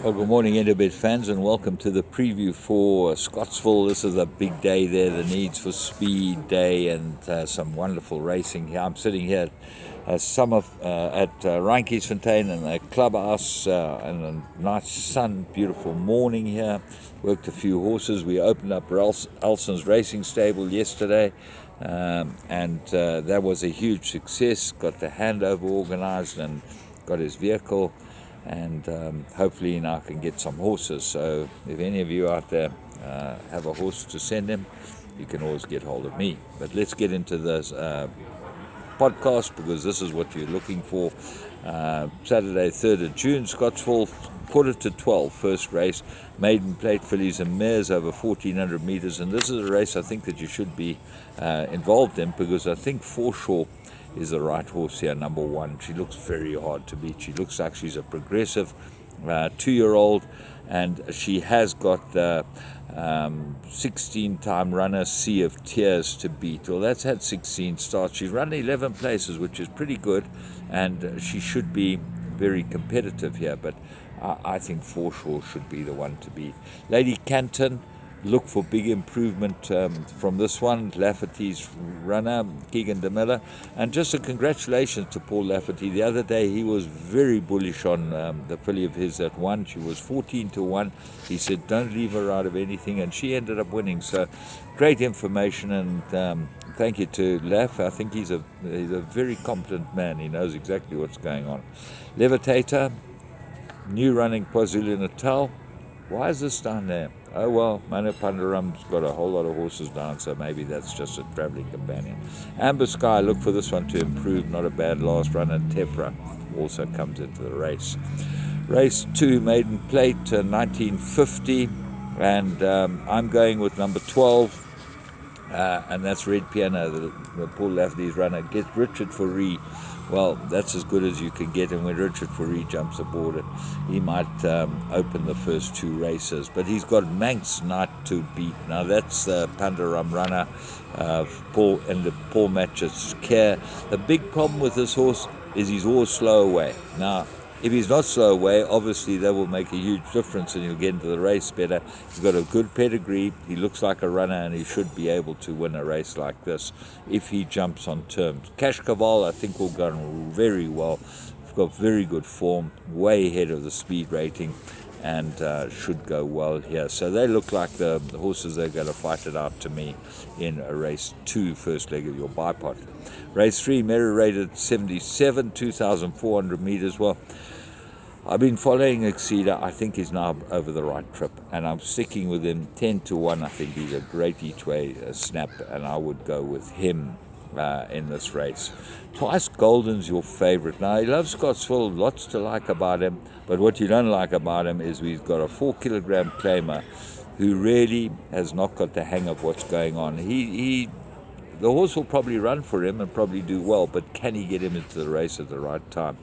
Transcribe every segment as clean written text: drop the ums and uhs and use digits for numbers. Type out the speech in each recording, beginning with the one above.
Well, good morning, Interbet fans, and welcome to the preview for Scottsville. This is a big day there, the Needs for Speed Day, and some wonderful racing here. I'm sitting here at Reinkiesfontein in the clubhouse, and a nice sun, beautiful morning here. Worked a few horses. We opened up Elson's racing stable yesterday, and that was a huge success. Got the handover organised and got his vehicle, and hopefully now I can get some horses. So if any of you out there have a horse to send him, you can always get hold of me. But let's get into this podcast, because this is what you're looking for. Saturday 3rd of June, Scottsville, 11:45, first race, maiden plate fillies and mares over 1400 meters, and this is a race I think that you should be involved in, because I think Forshaw is the right horse here, number one. She looks very hard to beat. She looks like she's a progressive 2-year-old, and she has got the 16-time runner Sea of Tears to beat. Well, that's had 16 starts. She's run 11 places, which is pretty good, and she should be very competitive here, but I think Forshaw should be the one to beat. Lady Canton, look for big improvement from this one. Lafferty's runner, Keegan de Miller. And just a congratulations to Paul Lafferty. The other day he was very bullish on the filly of his that won. She was 14-1. He said, don't leave her out of anything, and she ended up winning. So great information, and thank you to Laff. I think he's a very competent man. He knows exactly what's going on. Levitator, new running KwaZulu-Natal. Why is this down there? Oh well, Manu Pandaram's got a whole lot of horses down, so maybe that's just a travelling companion. Amber Sky, look for this one to improve. Not a bad last run, and Tepra also comes into the race. Race 2, maiden plate, 1950, and I'm going with number 12, and that's Red Piano, the Paul Lafferty's runner. Gets Richard Foree. Well, that's as good as you can get, and when Richard Foree jumps aboard it, he might open the first 2 races. But he's got Manx Knight to beat. Now that's the Pandaram runner, Paul, and the Paul Matchett's care. The big problem with this horse is he's always slow away. Now, if he's not slow away, obviously that will make a huge difference, and he'll get into the race better. He's got a good pedigree. He looks like a runner, and he should be able to win a race like this if he jumps on terms. Cash Caval, I think, will go very well. He's got very good form, way ahead of the speed rating, and should go well here. So they look like the horses that are going to fight it out to me in a race 2, first leg of your bipod. Race 3, Mary rated 77, 2,400 meters. Well, I've been following Exceeder. I think he's now over the right trip, and I'm sticking with him 10-1. I think he's a great each way snap, and I would go with him in this race. Twice Golden's your favorite. Now, he loves Scottsville, lots to like about him, but what you don't like about him is we've got a 4-kilogram claimer who really has not got the hang of what's going on. The horse will probably run for him and probably do well, but can he get him into the race at the right time?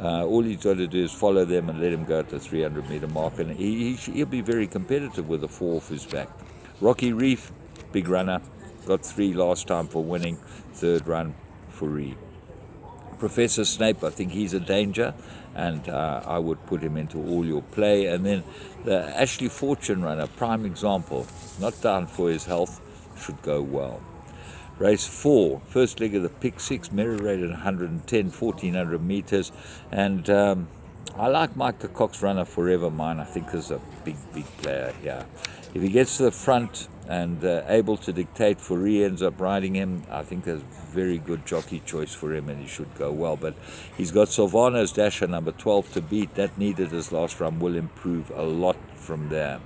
All he's got to do is follow them and let him go at the 300-meter mark, and he'll be very competitive with a 4 off his back. Rocky Reef, big runner, got 3 last time for winning, 3rd run for Reed. Professor Snape, I think he's a danger, and I would put him into all your play. And then the Ashley Fortune runner, prime example, not down for his health, should go well. Race 4, first leg of the pick 6, merit rated 110, 1400 meters, and I like Mike the Cox runner Forever Mine. I think is a big player here. If he gets to the front and able to dictate, Foree ends up riding him, I think there's a very good jockey choice for him, and he should go well. But he's got Silvano's Dasher number 12 to beat. That needed his last run, will improve a lot from there.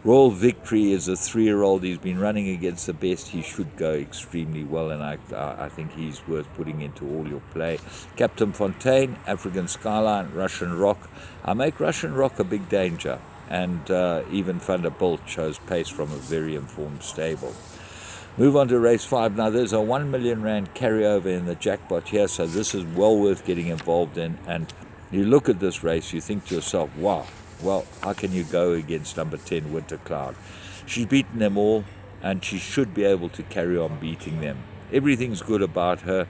Royal Victory is a 3-year-old. He's been running against the best. He should go extremely well, and I think he's worth putting into all your play. Captain Fontaine, African Skyline, Russian Rock. I make Russian Rock a big danger, and even Thunderbolt shows pace from a very informed stable. Move on to race 5. Now, there's a 1 million rand carryover in the jackpot here, so this is well worth getting involved in. And you look at this race, you think to yourself, wow, well, how can you go against number 10, Winter Cloud? She's beaten them all, and she should be able to carry on beating them. Everything's good about her.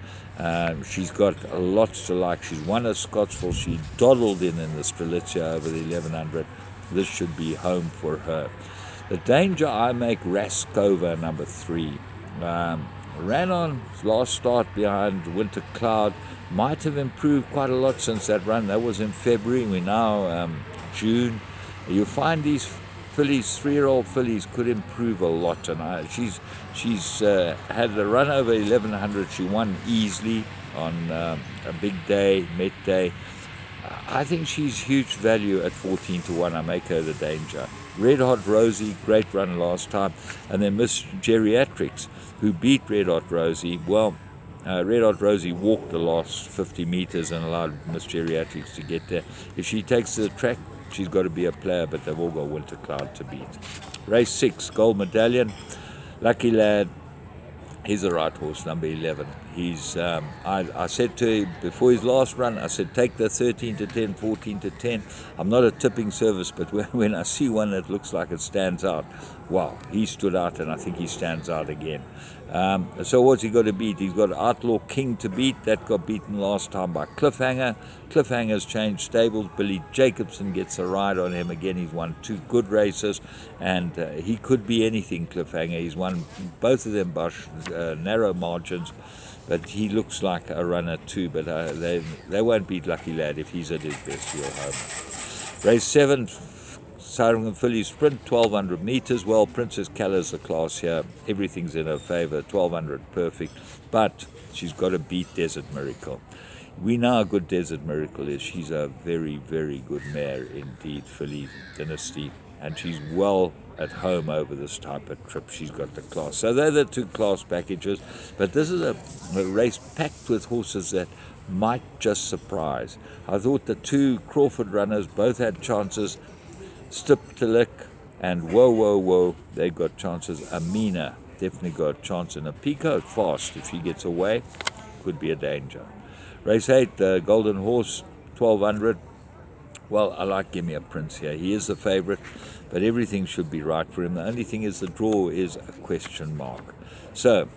She's got lots to like. She's won at Scottsville. She dawdled in the Strelitzia over the 1100. this should be home for her. The danger I make Raskova, number 3. Ran on last start behind Winter Cloud. Might have improved quite a lot since that run. That was in February. We're now June. You find these fillies, 3-year-old fillies, could improve a lot. And she's had a run over 1100. She won easily on a big day, Met Day. I think she's huge value at 14-1. I make her the danger. Red Hot Rosie, great run last time. And then Miss Geriatrics, who beat Red Hot Rosie. Well, Red Hot Rosie walked the last 50 meters and allowed Miss Geriatrics to get there. If she takes the track, she's got to be a player, but they've all got Winter Cloud to beat. Race 6, Gold Medallion. Lucky Lad. He's the right horse, number 11. He's. I said to him before his last run, I said, take the 13-10, 14-10. I'm not a tipping service, but when I see one that looks like it stands out, wow, he stood out, and I think he stands out again. So what's he got to beat? He's got Outlaw King to beat. That got beaten last time by Cliffhanger. Cliffhanger's changed stables. Billy Jacobson gets a ride on him again. He's won 2 good races, and he could be anything, Cliffhanger. He's won both of them by narrow margins, but he looks like a runner too. But they won't beat Lucky Lad if he's at his best. He'll home. Race 7, Siren Filly Sprint, 1200 meters. Well, Princess Caller's the class here. Everything's in her favor. 1200 perfect, but she's got to beat Desert Miracle. We know how good Desert Miracle is. She's a very, very good mare indeed, Filly Dynasty, and she's well at home over this type of trip. She's got the class. So they're the 2 class packages, but this is a race packed with horses that might just surprise. I thought the 2 Crawford runners both had chances. Stiptelik and Whoa, they've got chances. Amina definitely got a chance, and a Pico fast, if she gets away, could be a danger. Race 8, the Golden Horse, 1200. Well, I like Gimme a Prince here. He is the favorite, but everything should be right for him. The only thing is the draw is a question mark. So,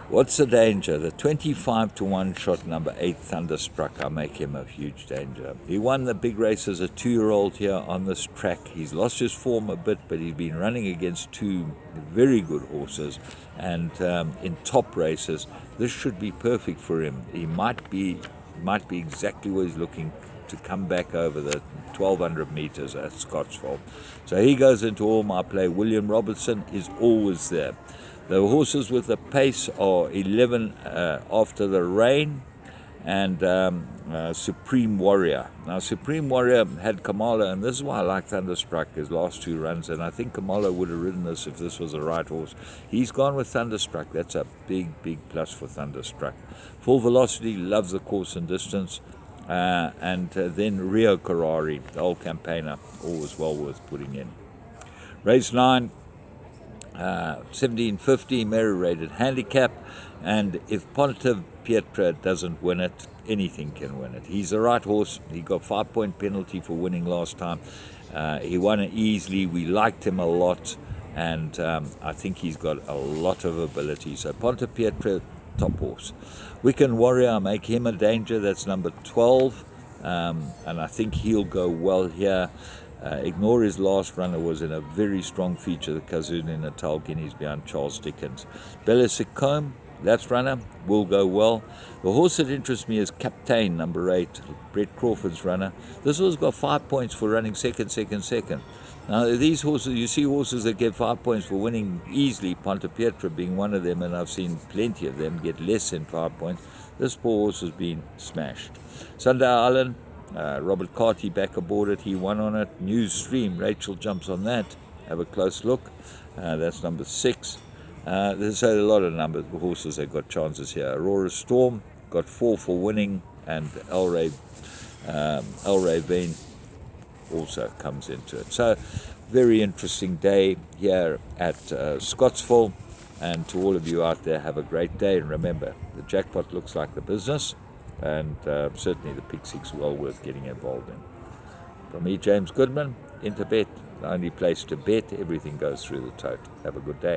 what's the danger? The 25-1 shot, number 8, Thunderstruck. I make him a huge danger. He won the big race as a 2-year-old here on this track. He's lost his form a bit, but he's been running against 2 very good horses, and in top races. This should be perfect for him. He might be exactly where he's looking to come back over the 1200 meters at Scottsville. So he goes into all my play. William Robertson is always there. The horses with the pace are 11 After the Rain and Supreme Warrior. Now, Supreme Warrior had Kamala, and this is why I like Thunderstruck, his last 2 runs, and I think Kamala would have ridden this if this was the right horse. He's gone with Thunderstruck. That's a big plus for Thunderstruck. Full Velocity loves the course and distance. And then Rio Carrari, the old campaigner, always well worth putting in. Race 9, 1750, Mary rated handicap, and if Ponte Pietra doesn't win it, anything can win it. He's the right horse. He got 5-point penalty for winning last time. He won it easily. We liked him a lot, and I think he's got a lot of ability. So Ponte Pietra, top horse. Weekend Warrior, I make him a danger. That's number 12, and I think he'll go well here. Ignore his last runner was in a very strong feature, the KwaZulu Natal Guineas behind Charles Dickens. Bella Sicome, that's runner, will go well. The horse that interests me is Captain, number 8, Brett Crawford's runner. This horse got 5 points for running second. Now, these horses, you see horses that get 5 points for winning easily, Ponte Pietra being one of them, and I've seen plenty of them get less than 5 points. This poor horse has been smashed. Sunday Island, Robert Carty back aboard it. He won on it. News Stream, Rachel jumps on that. Have a close look. That's number 6. There's a lot of numbers of horses that got chances here. Aurora Storm got 4 for winning, and El Rey Vane also comes into it. So, very interesting day here at Scottsville. And to all of you out there, have a great day. And remember, the jackpot looks like the business, and certainly the Pick Six well worth getting involved in. From me, James Goodman, Interbet, the only place to bet. Everything goes through the tote. Have a good day.